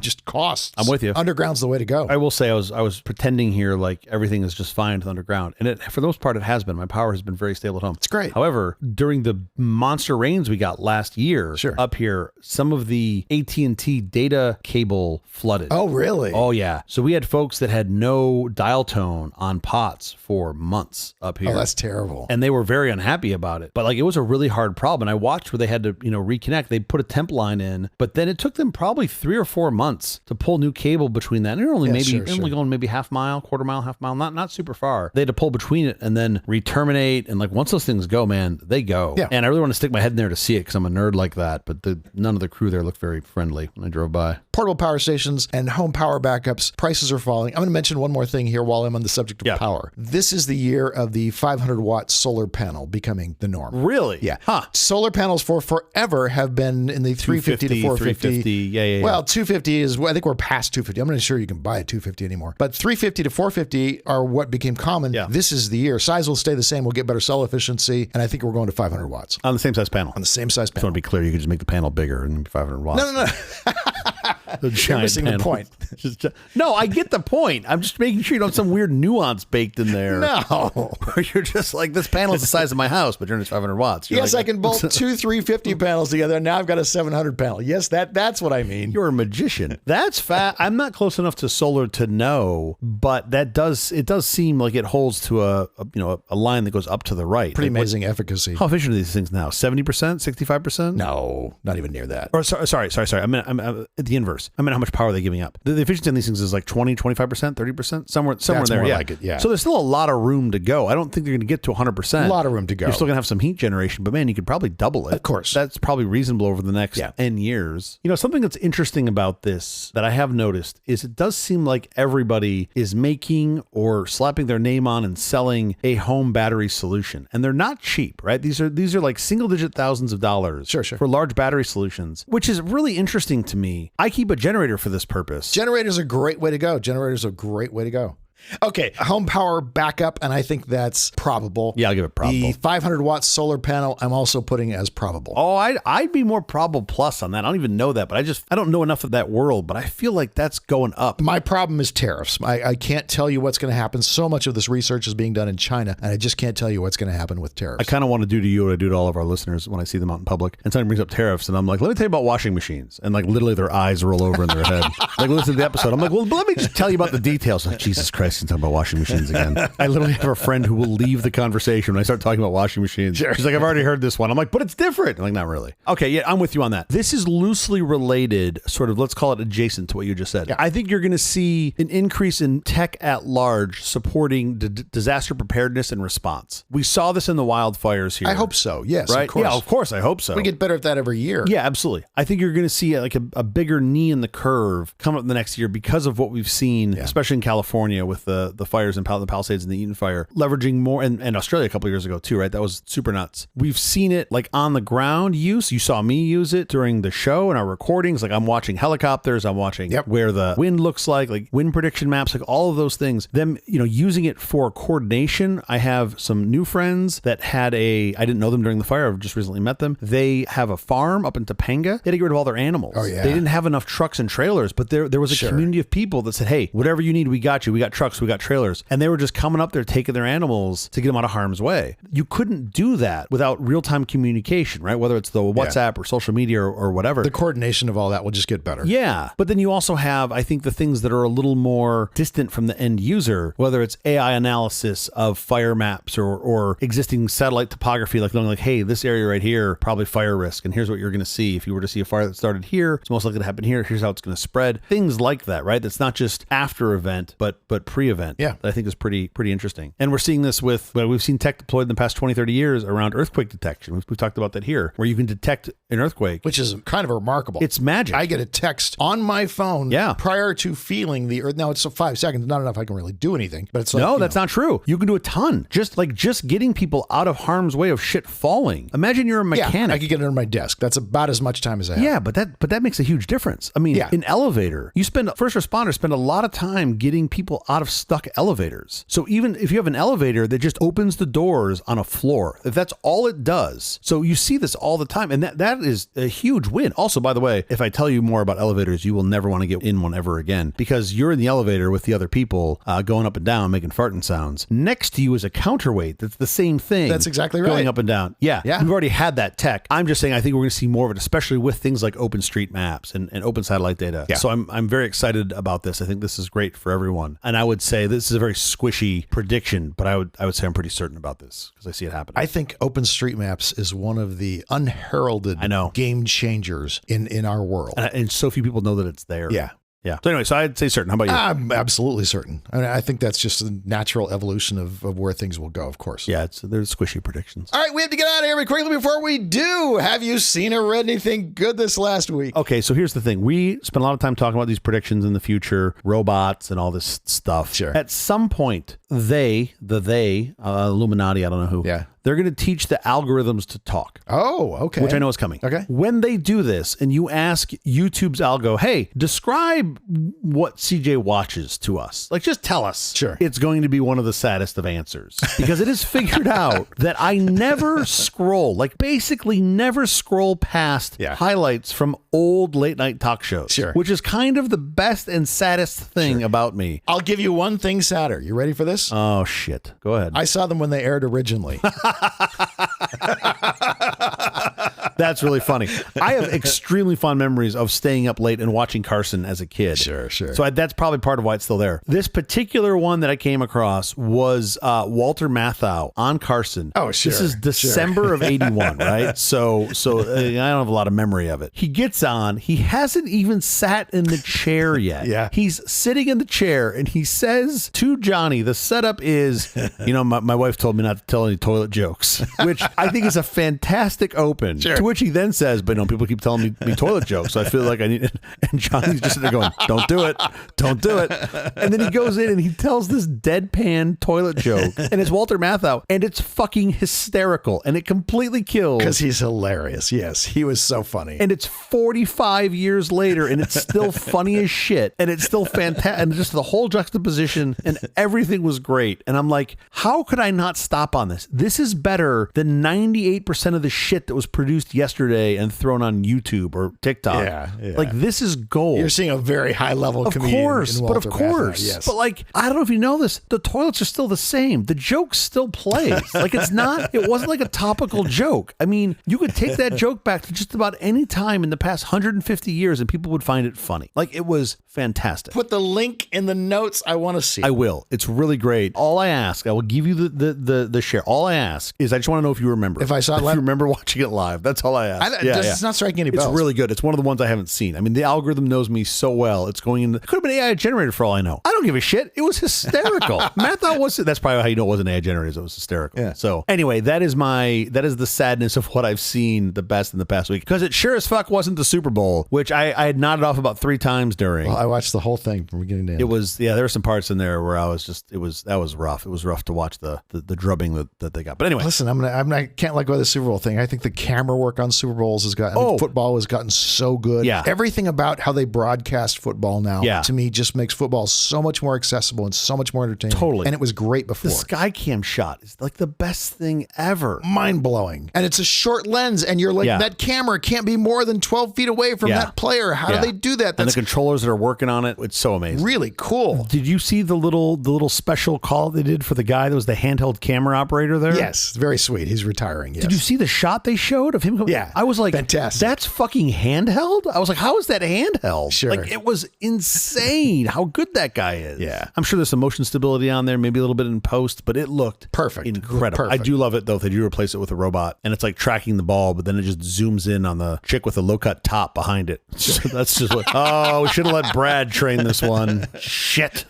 just costs? I'm with you. Underground's the way to go. I will say I was pretending here like everything is just fine with underground. And for the most part, it has been. My power has been very stable at home. It's great. However, during the monster rains we got last year Sure. up here, some of the AT&T data cable flooded. Oh, really? Oh, yeah. So we had folks that had no dial tone on pots for months up here. Oh, that's terrible. And they were very unhappy about it. But like it was a really hard problem. And I watched where they had to, reconnect. They put a temp line in, but then it took them probably 3 or 4 months to pull new cable between that. And they're only going maybe half mile, quarter mile, half mile, not super far. They had to pull between it and then re-terminate. And like once those things go, man, they go. Yeah. And I really want to stick my head in there to see it because I'm a nerd like that. But none of the crew there looked very friendly when I drove by. Portable power stations and home power backups, prices are falling. I'm going to mention one more thing here while I'm on the subject of power. This is the year of the 500-watt solar panel becoming the norm. Really? Yeah. Huh. Solar panels for forever have been in the 350 to 450. 350. Yeah. Well, 250 is, I think we're past 250. I'm not sure you can buy a 250 anymore. But 350 to 450 are what became common. Yeah. This is the year. Size will stay the same. We'll get better cell efficiency. And I think we're going to 500 watts. On the same size panel. On the same size I panel. want to be clear, you could just make the panel bigger and 500 watts. No. The You're missing the point. No, I get the point. I'm just making sure you don't have some weird nuance baked in there. No. Where you're just like, this panel is the size of my house, but you're only 500 watts. You're Yes, like, I can bolt two 350 panels together, and now I've got a 700 panel. Yes, that's what I mean. You're a magician. That's fat. I'm not close enough to solar to know, but it does seem like it holds to a line that goes up to the right. Pretty Like, amazing efficacy. How efficient are these things now? 70%? 65%? No, not even near that. Or sorry. I'm at the inverse. I mean, how much power are they giving up? The efficiency on these things is like 20, 25%, 30%, somewhere That's there. more Yeah. like it, yeah. So there's still a lot of room to go. I don't think they're going to get to 100%. A lot of room to go. You're still going to have some heat generation, but man, you could probably double it. Of course. That's probably reasonable over the next N years. Something that's interesting about this that I have noticed is it does seem like everybody is making or slapping their name on and selling a home battery solution. And they're not cheap, right? These are like single digit thousands of dollars Sure. for large battery solutions, which is really interesting to me. I keep a generator for this purpose. Generators are a great way to go. Okay, home power backup, and I think that's probable. Yeah, I'll give it probable. The 500-watt solar panel, I'm also putting as probable. Oh, I'd be more probable plus on that. I don't even know that, but I don't know enough of that world, but I feel like that's going up. My problem is tariffs. I can't tell you what's going to happen. So much of this research is being done in China, and I just can't tell you what's going to happen with tariffs. I kind of want to do to you what I do to all of our listeners when I see them out in public. And somebody brings up tariffs, and I'm like, let me tell you about washing machines. And like literally their eyes roll over in their head. Like listen to the episode. I'm like, well, let me just tell you about the details. Like, Jesus Christ, you're talking about washing machines again. I literally have a friend who will leave the conversation when I start talking about washing machines. Sure. She's like, I've already heard this one. I'm like, but it's different. I'm like, not really. Okay, yeah, I'm with you on that. This is loosely related, sort of, let's call it adjacent to what you just said. Yeah. I think you're going to see an increase in tech at large supporting disaster preparedness and response. We saw this in the wildfires here. I hope so. Yes, Right? of course. Yeah, of course. I hope so. We get better at that every year. Yeah, absolutely. I think you're going to see like a bigger knee in the curve come up the next year because of what we've seen, especially in California with the fires in the Palisades and the Eaton fire, leveraging more, and Australia a couple of years ago too, right? That was super nuts. We've seen it like on the ground use. You saw me use it during the show and our recordings. Like I'm watching helicopters, I'm watching where the wind looks like wind prediction maps, like all of those things. Them, using it for coordination. I have some new friends that had I didn't know them during the fire. I've just recently met them. They have a farm up in Topanga. They had to get rid of all their animals. Oh, yeah. They didn't have enough trucks and trailers, but there was a community of people that said, hey, whatever you need, we got you. We got trucks, we got trailers. And they were just coming up there taking their animals to get them out of harm's way. You couldn't do that without real-time communication, right? Whether it's the WhatsApp or social media or whatever. The coordination of all that will just get better. Yeah. But then you also have, I think, the things that are a little more distant from the end user, whether it's AI analysis of fire maps or existing satellite topography, like knowing like, hey, this area right here, probably fire risk. And here's what you're going to see. If you were to see a fire that started here, it's most likely to happen here. Here's how it's going to spread. Things like that, right? That's not just after event, but pre-event. Yeah. That I think is pretty interesting. And we're seeing this we've seen tech deployed in the past 20, 30 years around earthquake detection. We've talked about that here, where you can detect an earthquake. Which is kind of remarkable. It's magic. I get a text on my phone prior to feeling the earth. Now it's 5 seconds, not enough I can really do anything. But it's like, no, that's not true. You can do a ton. Just getting people out of harm's way of shit falling. Imagine you're a mechanic. Yeah, I could get it on my desk. That's about as much time as I have. Yeah, but that makes a huge difference. I mean, an elevator, first responders spend a lot of time getting people out of stuck elevators. So even if you have an elevator that just opens the doors on a floor, if that's all it does. So you see this all the time, and that is a huge win. Also, by the way, if I tell you more about elevators, you will never want to get in one ever again, because you're in the elevator with the other people going up and down, making farting sounds. Next to you is a counterweight that's the same thing. That's exactly right. Going up and down. Yeah. We've already had that tech. I'm just saying I think we're going to see more of it, especially with things like OpenStreetMaps and open satellite data. Yeah. So I'm very excited about this. I think this is great for everyone. And I would say this is a very squishy prediction, but I would say I'm pretty certain about this because I see it happening. I think OpenStreetMaps is one of the unheralded game changers in our world. And so few people know that it's there. Yeah. Yeah. So anyway, so I'd say certain. How about you? I'm absolutely certain. I mean, I think that's just a natural evolution of where things will go, of course. Yeah, there's squishy predictions. All right, we have to get out of here quickly before we do. Have you seen or read anything good this last week? Okay, so here's the thing. We spent a lot of time talking about these predictions in the future, robots and all this stuff. Sure. At some point, Illuminati, I don't know who. Yeah. They're going to teach the algorithms to talk. Oh, okay. Which I know is coming. Okay. When they do this and you ask YouTube's algo, hey, describe what CJ watches to us. Like, just tell us. Sure. It's going to be one of the saddest of answers. Because it is figured out that I never scroll, basically never scroll past highlights from old late night talk shows. Sure. Which is kind of the best and saddest thing about me. I'll give you one thing sadder. You ready for this? Oh, shit. Go ahead. I saw them when they aired originally. That's really funny. I have extremely fond memories of staying up late and watching Carson as a kid. Sure. So that's probably part of why it's still there. This particular one that I came across was Walter Matthau on Carson. Oh, sure. This is December of 81, right? So I don't have a lot of memory of it. He gets on. He hasn't even sat in the chair yet. Yeah. He's sitting in the chair and he says to Johnny, the setup is, my wife told me not to tell any toilet jokes, which I think is a fantastic open. Sure. To which he then says, but people keep telling me toilet jokes, so I feel like I need it. And Johnny's just sitting there going, don't do it. And then he goes in and he tells this deadpan toilet joke, and it's Walter Matthau, and it's fucking hysterical, and it completely kills. Because he's hilarious. Yes, he was so funny. And it's 45 years later, and it's still funny as shit, and it's still fantastic, and just the whole juxtaposition, and everything was great. And I'm like, how could I not stop on this? This is better than 98% of the shit that was produced yesterday and thrown on YouTube or TikTok. Yeah. Like, this is gold. You're seeing a very high level comedian. Of course. Yes. But I don't know if you know this, the toilets are still the same. The joke still plays. It wasn't like a topical joke. I mean, you could take that joke back to just about any time in the past 150 years and people would find it funny. It was fantastic. Put the link in the notes. I want to see it. I will. It's really great. All I ask, I will give you the share. All I ask is I just want to know if you remember. If I saw it live? If you remember watching it live. That's all I ask. It's not striking any bells. It's really good. It's one of the ones I haven't seen. I mean, the algorithm knows me so well. It's going in. It could have been AI generated for all I know. I don't give a shit. It was hysterical. Matthau was. That's probably how you know it wasn't AI generated. It was hysterical. Yeah. So anyway, that is the sadness of what I've seen the best in the past week, because it sure as fuck wasn't the Super Bowl, which I had nodded off about 3 times during. Well, I watched the whole thing from beginning to end. It was, there were some parts in there where I was just, that was rough. It was rough to watch the drubbing that they got. But anyway. Listen, I can't let go of the Super Bowl thing. I think the camera work on Super Bowls has gotten, football has gotten so good. Yeah. Everything about how they broadcast football now, to me, just makes football so much more accessible and so much more entertaining. Totally. And it was great before. The Skycam shot is the best thing ever. Mind blowing. And it's a short lens, and you're like, that camera can't be more than 12 feet away from that player. How do they do that? And the controllers that are working on it, it's so amazing. Really cool. Did you see the little special call they did for the guy that was the handheld camera operator there? Yes, very sweet. He's retiring. Yes. Did you see the shot they showed of him? Yeah. I was like, fantastic. That's fucking handheld? I was like, how is that handheld? Sure. It was insane how good that guy is. Yeah. I'm sure there's some motion stability on there, maybe a little bit in post, but it looked perfect. Incredible. I do love it though. They do replace it with a robot, and it's like tracking the ball, but then it just zooms in on the chick with the low cut top behind it. So that's just we should have let Brad train this one. Shit.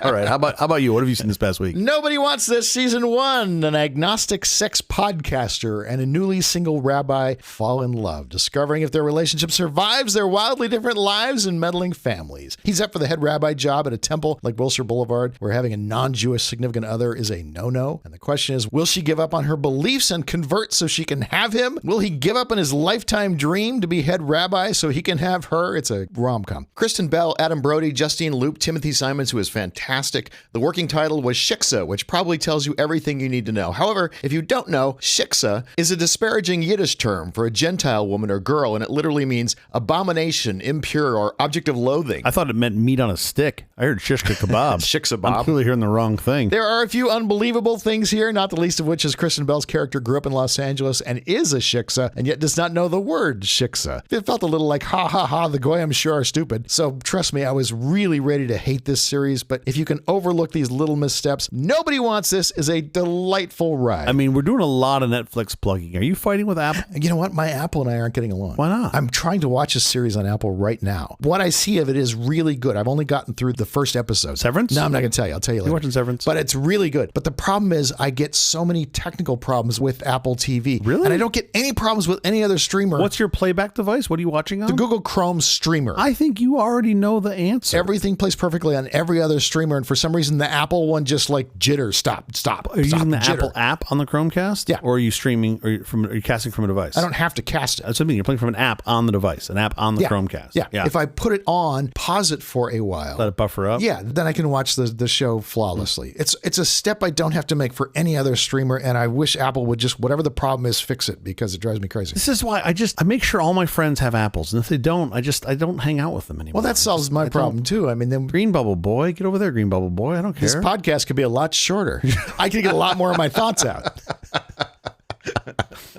All right. How about you? What have you seen this past week? Nobody Wants This, Season 1. An agnostic sex podcaster and a newly single rabbi fall in love, discovering if their relationship survives their wildly different lives and meddling families. He's up for the head rabbi job at a temple like Wilshire Boulevard, where having a non-Jewish significant other is a no-no. And the question is, will she give up on her beliefs and convert so she can have him? Will he give up on his lifetime dream to be head rabbi so he can have her? It's a rom-com. Kristen Bell, Adam Brody, Justine Loop, Timothy Simons, who is fantastic. The working title was Shiksa, which probably tells you everything you need to know. However, if you don't know, Shiksa is a disparaging Yiddish term for a Gentile woman or girl, and it literally means abomination, impure, or object of loathing. I thought it meant meat on a stick. I heard shish kebab. Shiksa I'm Bob. clearly hearing the wrong thing. There are a few unbelievable things here, not the least of which is Kristen Bell's character grew up in Los Angeles and is a shiksa, and yet does not know the word shiksa. It felt a little like, ha ha ha, the goyim sure are stupid. So trust me, I was really ready to hate this series, but if you can overlook these little missteps, Nobody Wants This is a delightful ride. I mean, we're doing a lot of Netflix plugging. Are you fighting with Apple? You know what? My Apple and I aren't getting along. Why not? I'm trying to watch a series on Apple right now. What I see of it is really good. I've only gotten through the first episode. Severance? No, I'm not going to tell you. I'll tell you later. You're watching Severance? But it's really good. But the problem is I get so many technical problems with Apple TV. Really? And I don't get any problems with any other streamer. What's your playback device? What are you watching on? the Google Chrome streamer? I think you already know the answer. Everything plays perfectly on every other streamer, and for some reason the Apple one just like jitters. Stop. Are you using the jitter. Apple app on the Chromecast? Yeah. Or are you streaming, or are you casting from a device? I don't have to cast it. That's what I mean. You're playing from an app on the device, an app on the Chromecast. Yeah. If I put it on, pause it for a while, Let it buffer up. yeah, then I can watch the show flawlessly. It's a step I don't have to make for any other streamer, and I wish Apple would just, whatever the problem is, fix it, because it drives me crazy. This is why I make sure all my friends have Apples, and if they don't, I don't hang out with them anymore. Well, that solves my problem too. I mean, then Green Bubble Boy, get over there, Green Bubble Boy. I don't care. this podcast could be a lot shorter. I could get a lot more of my thoughts out.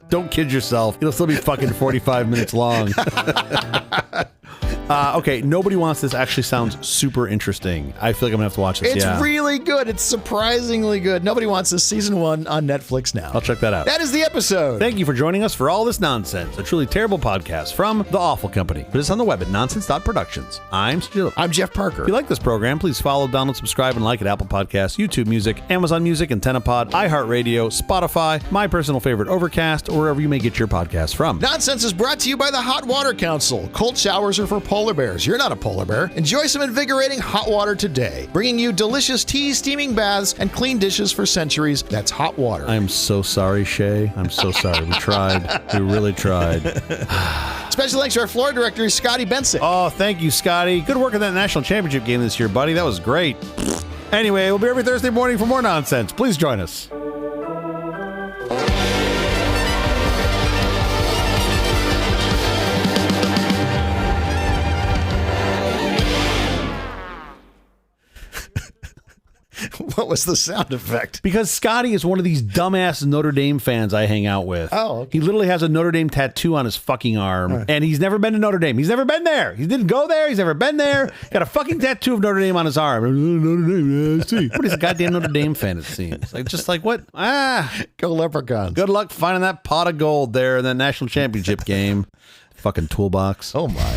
Don't kid yourself. It'll still be fucking 45 minutes long. Okay, Nobody Wants This actually sounds super interesting. I feel like I'm going to have to watch this. It's really good. It's surprisingly good. Nobody Wants This, Season 1 on Netflix now. I'll check that out. That is the episode. Thank you for joining us for All This Nonsense, a truly terrible podcast from The Awful Company. Visit us on the web at nonsense.productions. I'm Stu. I'm Jeff Parker. If you like this program, please follow, download, subscribe, and like at Apple Podcasts, YouTube Music, Amazon Music, AntennaPod, iHeartRadio, Spotify, my personal favorite, Overcast, or wherever you may get your podcasts from. Nonsense is brought to you by the Hot Water Council. Cold showers are for polar bears. You're not a polar bear. Enjoy some invigorating hot water today. Bringing you delicious tea, steaming baths, and clean dishes for centuries. That's hot water. I am so sorry, Shay. I'm so sorry. We tried. We really tried. Special thanks to our floor director, Scotty Benson. Oh, thank you, Scotty. Good work in that national championship game this year, buddy. That was great. Anyway, we'll be every Thursday morning for more nonsense. Please join us. What was the sound effect? Because Scotty is one of these dumbass Notre Dame fans I hang out with. Oh, okay. He literally has a Notre Dame tattoo on his fucking arm, and he's never been to Notre Dame. He's never been there. He didn't go there. He's never been there. Got a fucking tattoo of Notre Dame on his arm. Notre Dame, see. What is a goddamn Notre Dame fan, it seems. Like, just like, what? Go Leprechauns. Good luck finding that pot of gold there in that national championship game. Fucking toolbox. Oh, my.